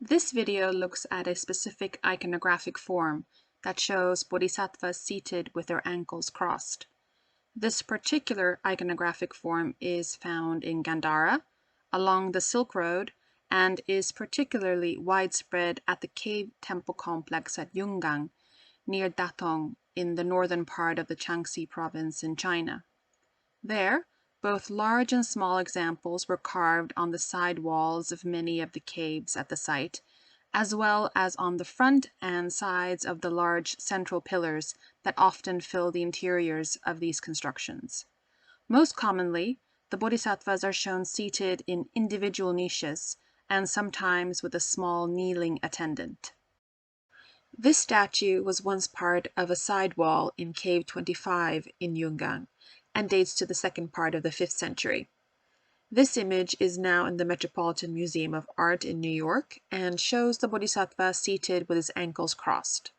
This video looks at a specific iconographic form that shows Bodhisattvas seated with their ankles crossed. This particular iconographic form is found in Gandhara, along the Silk Road, and is particularly widespread at the cave temple complex at Yungang, near Datong, in the northern part of the Shanxi province in China. There, both large and small examples were carved on the side walls of many of the caves at the site, as well as on the front and sides of the large central pillars that often fill the interiors of these constructions. Most commonly, the Bodhisattvas are shown seated in individual niches, and sometimes with a small kneeling attendant. This statue was once part of a side wall in Cave 25 in Yungang, and dates to the second part of the 5th century. This image is now in the Metropolitan Museum of Art in New York and shows the Bodhisattva seated with his ankles crossed.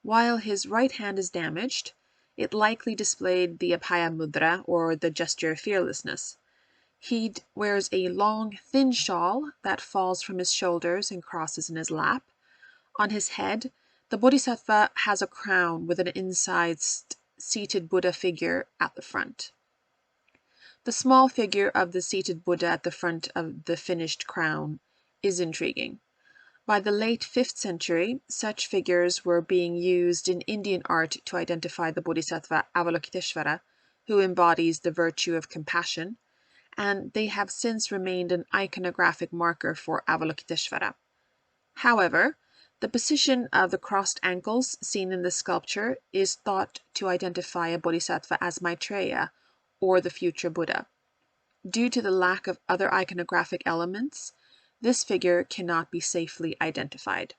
While his right hand is damaged, it likely displayed the Abhaya Mudra, or the gesture of fearlessness. He wears a long, thin shawl that falls from his shoulders and crosses in his lap. On his head, the Bodhisattva has a crown with an incised seated Buddha figure at the front. The small figure of the seated Buddha at the front of the finished crown is intriguing. By the late 5th century, such figures were being used in Indian art to identify the Bodhisattva Avalokiteshvara, who embodies the virtue of compassion, and they have since remained an iconographic marker for Avalokiteshvara. However, the position of the crossed ankles seen in the sculpture is thought to identify a bodhisattva as Maitreya, or the future Buddha. Due to the lack of other iconographic elements, this figure cannot be safely identified.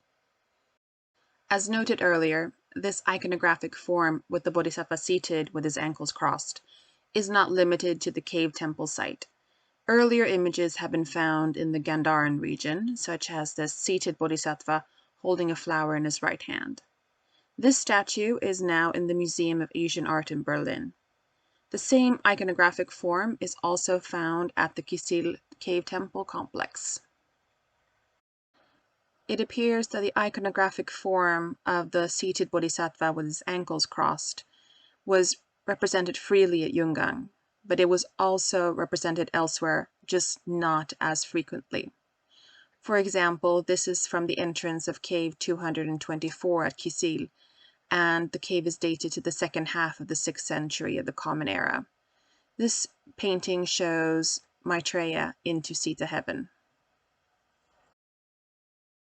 As noted earlier, this iconographic form with the bodhisattva seated with his ankles crossed is not limited to the cave temple site. Earlier images have been found in the Gandharan region, such as the seated bodhisattva holding a flower in his right hand. This statue is now in the Museum of Asian Art in Berlin. The same iconographic form is also found at the Kisil Cave Temple complex. It appears that the iconographic form of the seated bodhisattva with his ankles crossed was represented freely at Yungang, but it was also represented elsewhere, just not as frequently. For example, this is from the entrance of cave 224 at Kisil, and the cave is dated to the second half of the 6th century of the Common Era. This painting shows Maitreya into Sita heaven.